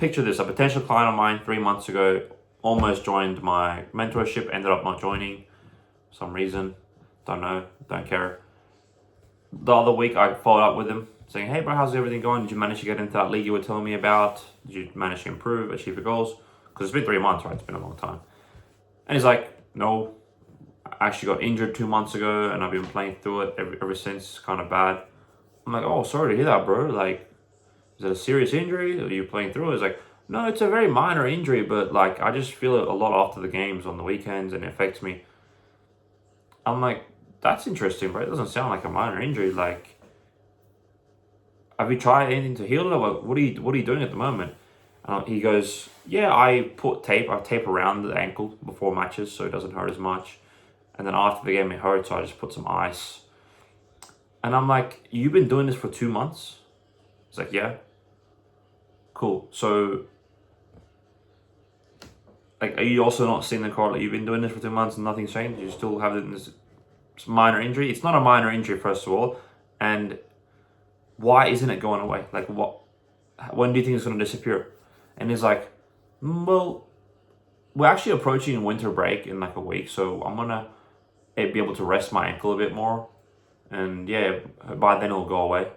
picture this, a potential client of mine 3 months ago almost joined my mentorship, ended up not joining for some reason. Don't know, don't care. The other week I followed up with him saying, hey bro, how's everything going? Did you manage to get into that league you were telling me about? Did you manage to improve, achieve your goals? Because it's been 3 months, right? It's been a long time. And he's like, no, I actually got injured 2 months ago and I've been playing through it ever since. It's kind of bad. I'm like, oh, sorry to hear that, bro. Like, is it a serious injury? Are you playing through it? He's like, no, it's a very minor injury, but like, I just feel it a lot after the games on the weekends and it affects me. I'm like, that's interesting, bro. It doesn't sound like a minor injury. Like, have you tried anything to heal it? Or what are you doing at the moment? He goes, yeah, I tape around the ankle before matches so it doesn't hurt as much. And then after the game it hurt, so I just put some ice. And I'm like, you've been doing this for 2 months? He's like, yeah. Cool. So, like, are you also not seeing the correlation? You've been doing this for 2 months and nothing's changed? You still have this minor injury? It's not a minor injury, first of all. And why isn't it going away? Like, when do you think it's going to disappear? And he's like, well, we're actually approaching winter break in like a week, so I'm going to be able to rest my ankle a bit more. And yeah, by then it'll go away.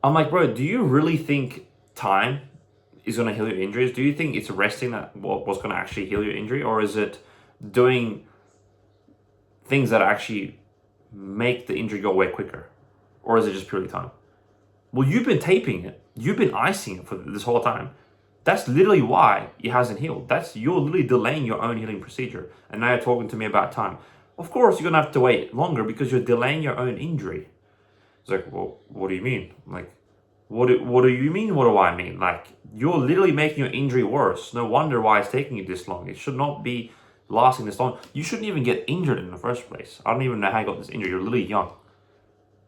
I'm like, bro, do you really think time is going to heal your injuries? Do you think it's resting that what's going to actually heal your injury? Or is it doing things that actually make the injury go away quicker? Or is it just purely time? Well, you've been taping it. You've been icing it for this whole time. That's literally why it hasn't healed. You're literally delaying your own healing procedure. And now you're talking to me about time. Of course, you're going to have to wait longer because you're delaying your own injury. It's like, well, what do you mean? Like, what do you mean? What do I mean? Like, you're literally making your injury worse. No wonder why it's taking you this long. It should not be lasting this long. You shouldn't even get injured in the first place. I don't even know how you got this injury. You're literally young.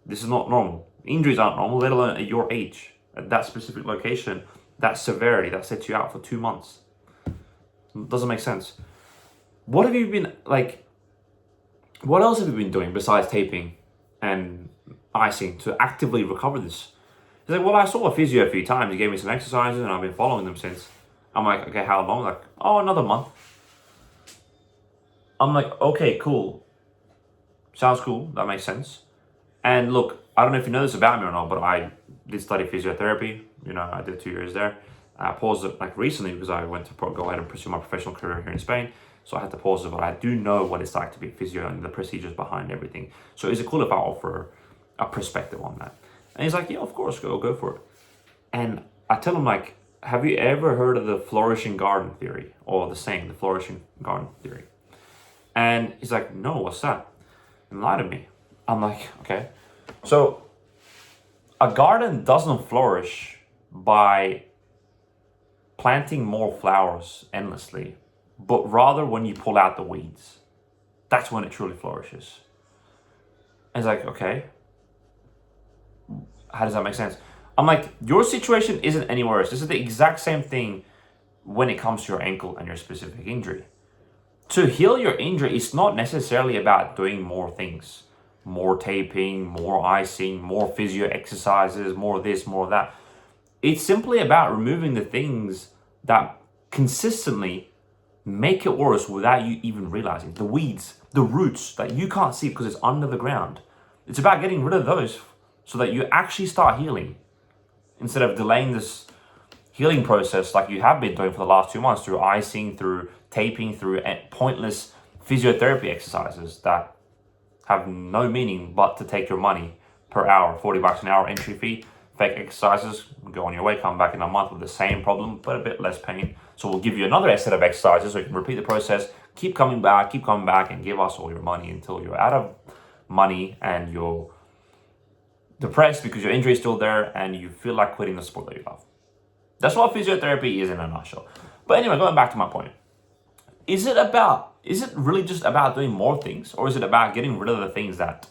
This is not normal. Injuries aren't normal, let alone at your age. At that specific location, that severity, that sets you out for 2 months. It doesn't make sense. What have you been, like, what else have you been doing besides taping and icing to actively recover this? He's like, well, I saw a physio a few times. He gave me some exercises and I've been following them since. I'm like, okay, how long? Like, oh, another month. I'm like, okay, cool. Sounds cool. That makes sense. And look, I don't know if you know this about me or not, but I did study physiotherapy. You know, I did 2 years there. I paused it like recently because I went to go ahead and pursue my professional career here in Spain. So I had to pause it, but I do know what it's like to be a physio and the procedures behind everything. So is it cool if I offer a perspective on that? And he's like, yeah, of course, go for it. And I tell him, like, have you ever heard of the flourishing garden theory? Or the saying, the flourishing garden theory? And he's like, no, what's that? Enlighten me. I'm like, okay. So a garden doesn't flourish by planting more flowers endlessly, but rather when you pull out the weeds. That's when it truly flourishes. And it's like, okay, how does that make sense? I'm like, your situation isn't any worse. This is the exact same thing when it comes to your ankle and your specific injury. To heal your injury, it's not necessarily about doing more things. More taping, more icing, more physio exercises, more this, more that. It's simply about removing the things that consistently make it worse without you even realizing. The weeds, the roots that you can't see because it's under the ground. It's about getting rid of those so that you actually start healing instead of delaying this healing process like you have been doing for the last 2 months through icing, through taping, through pointless physiotherapy exercises that have no meaning but to take your money per hour, $40 an hour entry fee, fake exercises, go on your way, come back in a month with the same problem, but a bit less pain. So we'll give you another set of exercises so you can repeat the process, keep coming back, and give us all your money until you're out of money and you're depressed because your injury is still there and you feel like quitting the sport that you love. That's what physiotherapy is in a nutshell. But anyway, going back to my point. Is it really just about doing more things, or is it about getting rid of the things that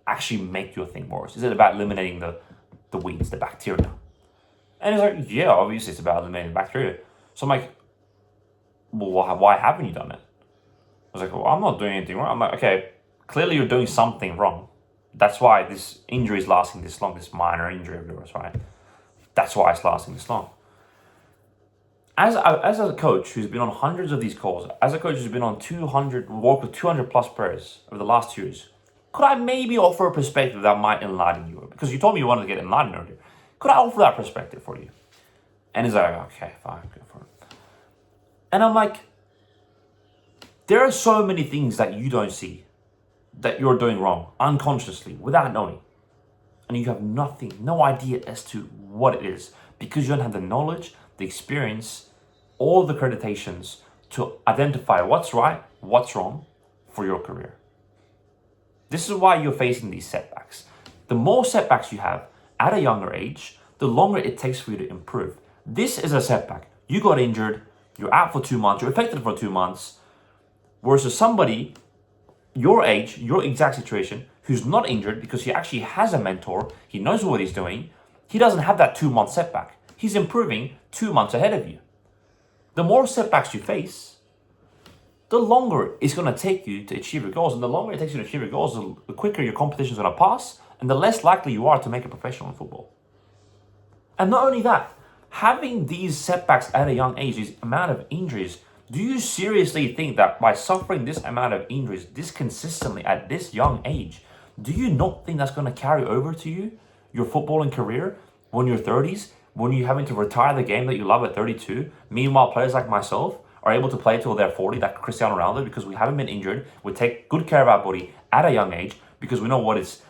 actually make your thing worse? Is it about eliminating the weeds, the bacteria? And it's like, yeah, obviously it's about eliminating bacteria. So I'm like, well, why haven't you done it? I was like, well, I'm not doing anything wrong. I'm like, okay, clearly you're doing something wrong. That's why this injury is lasting this long, this minor injury of yours, right? That's why it's lasting this long. As a coach who's been on hundreds of these calls, as a coach who's been on 200, worked with 200 plus players over the last 2 years, could I maybe offer a perspective that might enlighten you? Because you told me you wanted to get enlightened earlier. Could I offer that perspective for you? And he's like, okay, fine, go for it. And I'm like, there are so many things that you don't see that you're doing wrong unconsciously without knowing. And you have no idea as to what it is because you don't have the knowledge, the experience, all the accreditations to identify what's right, what's wrong for your career. This is why you're facing these setbacks. The more setbacks you have at a younger age, the longer it takes for you to improve. This is a setback. You got injured, you're out for 2 months, you're affected for 2 months, versus somebody your age, your exact situation, who's not injured because he actually has a mentor, he knows what he's doing, he doesn't have that 2-month setback. He's improving 2 months ahead of you. The more setbacks you face, the longer it's going to take you to achieve your goals. And the longer it takes you to achieve your goals, the quicker your competition is going to pass and the less likely you are to make it professional in football. And not only that, having these setbacks at a young age, this amount of injuries, do you seriously think that by suffering this amount of injuries this consistently at this young age, do you not think that's going to carry over to you, your footballing career, when you're 30s, when you're having to retire the game that you love at 32? Meanwhile, players like myself are able to play till they're 40, like Cristiano Ronaldo, because we haven't been injured. We take good care of our body at a young age because we know what it's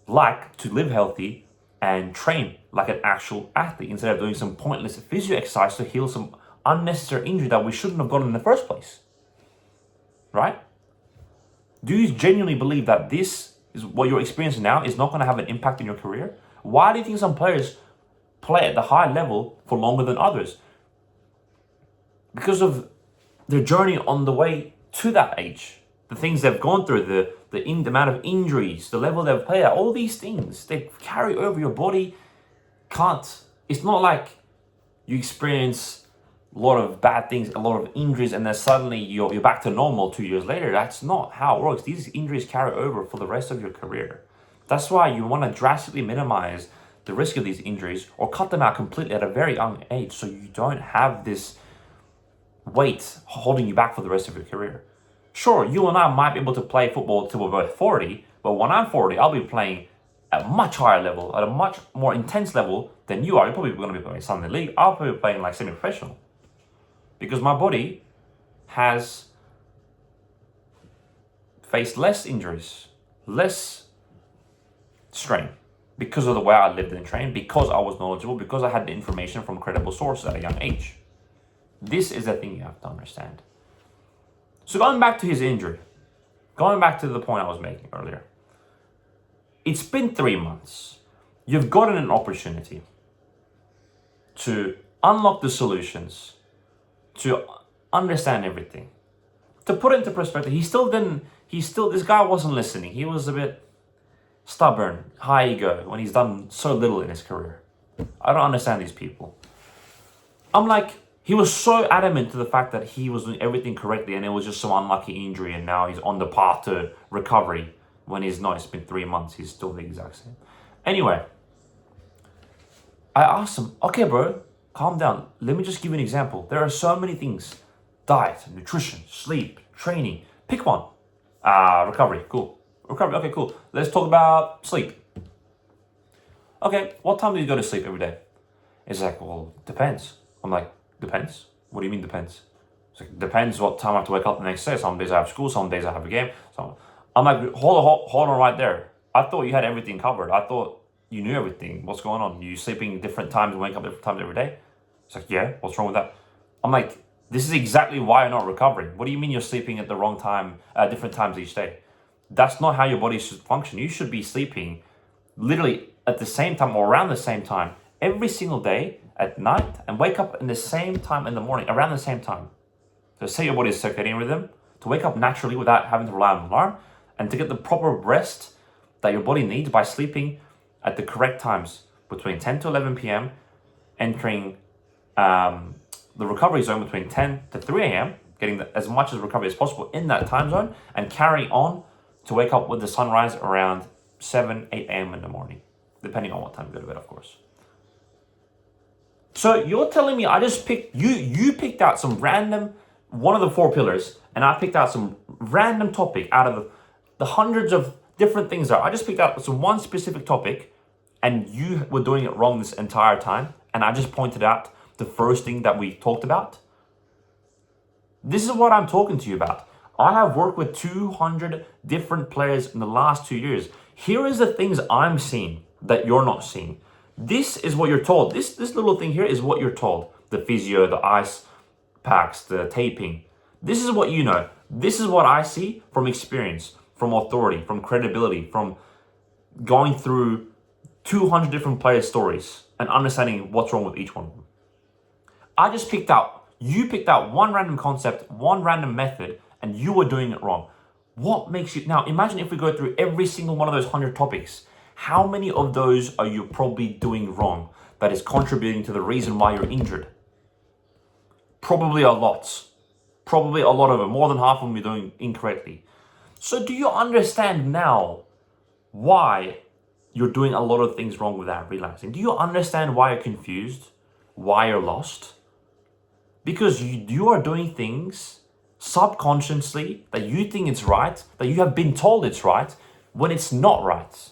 like to live healthy and train like an actual athlete instead of doing some pointless physio exercise to heal some unnecessary injury that we shouldn't have gotten in the first place. Right? Do you genuinely believe that this is what you're experiencing now is not going to have an impact in your career? Why do you think some players play at the high level for longer than others? Because of their journey on the way to that age, the things they've gone through, the amount of injuries, the level they've played at, all these things, they carry over. Your body can't, it's not like you experience a lot of bad things, a lot of injuries, and then suddenly you're back to normal 2 years later. That's not how it works. These injuries carry over for the rest of your career. That's why you want to drastically minimize the risk of these injuries or cut them out completely at a very young age so you don't have this weight holding you back for the rest of your career. Sure, you and I might be able to play football till we're both 40, but when I'm 40, I'll be playing at a much higher level, at a much more intense level than you are. You're probably going to be playing Sunday League. I'll probably be playing like semi-professional. Because my body has faced less injuries, less strain, because of the way I lived and trained, because I was knowledgeable, because I had the information from credible sources at a young age. This is the thing you have to understand. So going back to his injury, going back to the point I was making earlier, it's been 3 months. You've gotten an opportunity to unlock the solutions, to understand everything. To put it into perspective, this guy wasn't listening. He was a bit stubborn, high ego, when he's done so little in his career. I don't understand these people. I'm like, he was so adamant to the fact that he was doing everything correctly and it was just some unlucky injury and now he's on the path to recovery when he's not. It's been 3 months. He's still the exact same. Anyway, I asked him, okay, bro, calm down. Let me just give you an example. There are so many things. Diet, nutrition, sleep, training. Pick one. Recovery. Cool. Recovery. Okay, cool. Let's talk about sleep. Okay, what time do you go to sleep every day? He's like, well, depends. I'm like, depends? What do you mean depends? It's like, depends what time I have to wake up the next day. Some days I have school, some days I have a game. I'm like, hold on right there. I thought you had everything covered. I thought you knew everything. What's going on? You sleeping different times and wake up different times every day? It's like, yeah, what's wrong with that? I'm like, this is exactly why you're not recovering. What do you mean you're sleeping at the wrong time, different times each day? That's not how your body should function. You should be sleeping literally at the same time or around the same time every single day at night and wake up in the same time in the morning, around the same time. So set your body's circadian rhythm to wake up naturally without having to rely on an alarm and to get the proper rest that your body needs by sleeping at the correct times between 10 to 11 p.m., entering the recovery zone between 10 to 3 a.m., getting as much as recovery as possible in that time zone, and carrying on to wake up with the sunrise around 7, 8 a.m. in the morning, depending on what time you go to bed, of course. So you're telling me I just picked you picked out some random one of the four pillars, and I picked out some random topic out of the hundreds of different things that I just picked out some one specific topic, and you were doing it wrong this entire time, and I just pointed out the first thing that we talked about. This is what I'm talking to you about. I have worked with 200 different players in the last 2 years. Here is the things I'm seeing that you're not seeing. This is what you're told. This little thing here is what you're told. The physio, the ice packs, the taping. This is what you know. This is what I see from experience, from authority, from credibility, from going through 200 different players' stories and understanding what's wrong with each one of them. You picked out one random concept, one random method, and you were doing it wrong. What makes you, now imagine if we go through every single one of those 100 topics, how many of those are you probably doing wrong that is contributing to the reason why you're injured? Probably a lot. Probably a lot of them, more than half of them you're doing incorrectly. So do you understand now why you're doing a lot of things wrong without realizing? Do you understand why you're confused? Why you're lost? Because you are doing things subconsciously that you think it's right, that you have been told it's right, when it's not right.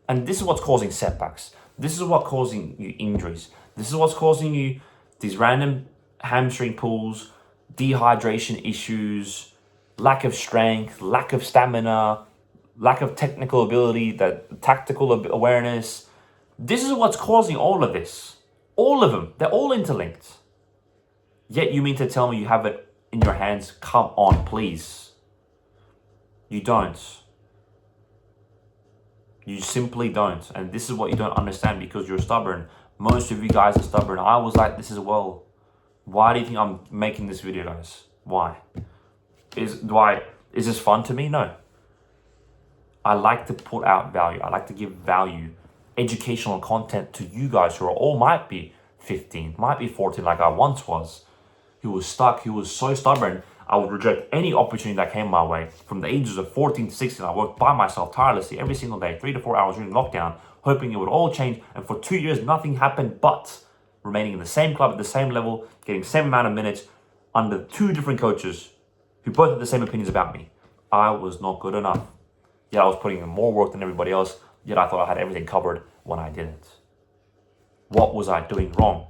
And this is what's causing setbacks. This is what's causing you injuries. This is what's causing you these random hamstring pulls, dehydration issues, lack of strength, lack of stamina, lack of technical ability, that tactical awareness. This is what's causing all of this. All of them. They're all interlinked. Yet you mean to tell me you have it in your hands? Come on, please. You don't. You simply don't. And this is what you don't understand because you're stubborn. Most of you guys are stubborn. I was like this as well. Why do you think I'm making this video, guys? Why? Is this fun to me? No. I like to put out value. I like to give value, educational content to you guys who are all might be 15, might be 14 like I once was. He was stuck. He was so stubborn. I would reject any opportunity that came my way. From the ages of 14 to 16, I worked by myself tirelessly every single day, 3 to 4 hours during lockdown, hoping it would all change. And for 2 years, nothing happened but remaining in the same club at the same level, getting the same amount of minutes under 2 different coaches who both had the same opinions about me. I was not good enough. Yet I was putting in more work than everybody else. Yet I thought I had everything covered when I didn't. What was I doing wrong?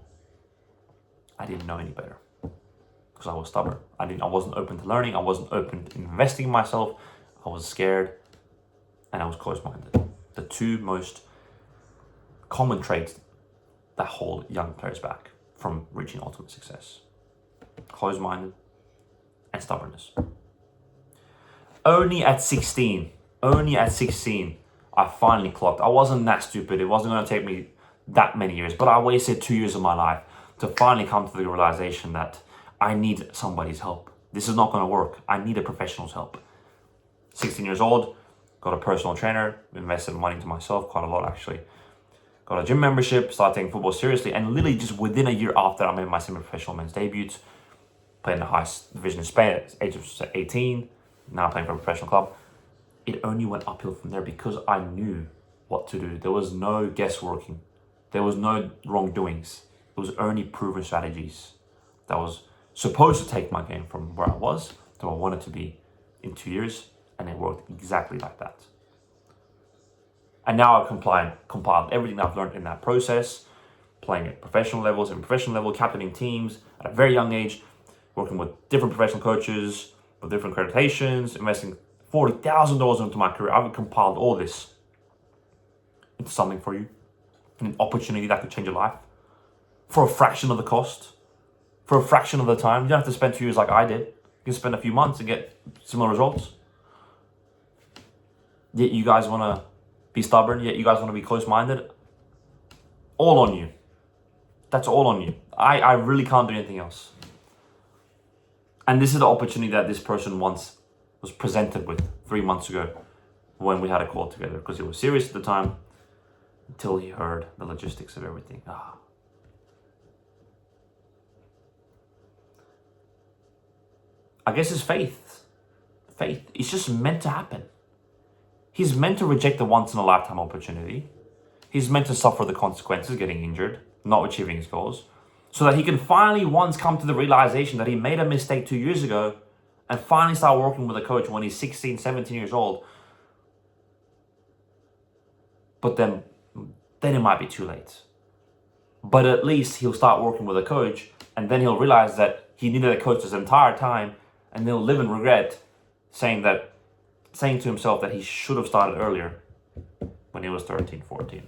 I didn't know any better. Because I was stubborn. I wasn't open to learning. I wasn't open to investing in myself. I was scared and I was closed-minded. The 2 most common traits that hold young players back from reaching ultimate success. Closed-minded and stubbornness. Only at 16, I finally clocked. I wasn't that stupid. It wasn't going to take me that many years, but I wasted 2 years of my life to finally come to the realization that I need somebody's help. This is not going to work. I need a professional's help. 16 years old, got a personal trainer, invested money into myself, quite a lot actually. Got a gym membership, started taking football seriously, and literally just within a year after I made my semi-professional men's debut, played in the highest division in Spain at the age of 18, now playing for a professional club. It only went uphill from there because I knew what to do. There was no guessworking. There was no wrongdoings. It was only proven strategies that was supposed to take my game from where I was to where I wanted to be in 2 years, and it worked exactly like that. And now I've compiled everything I've learned in that process, playing at professional levels, captaining teams at a very young age, working with different professional coaches, with different accreditations, investing $40,000 into my career. I've compiled all this into something for you, an opportunity that could change your life for a fraction of the cost, for a fraction of the time. You don't have to spend 2 years like I did. You can spend a few months and get similar results. Yet you guys want to be stubborn, yet you guys want to be close-minded. All on you. That's all on you. I really can't do anything else. And this is the opportunity that this person once was presented with 3 months ago when we had a call together, because he was serious at the time until he heard the logistics of everything. I guess it's faith. Faith. It's just meant to happen. He's meant to reject the once-in-a-lifetime opportunity. He's meant to suffer the consequences, getting injured, not achieving his goals. so that he can finally once come to the realization that he made a mistake 2 years ago and finally start working with a coach when he's 16, 17 years old. But then it might be too late. But at least he'll start working with a coach, and then he'll realize that he needed a coach this entire time, and he'll live in regret saying to himself that he should have started earlier when he was 13, 14.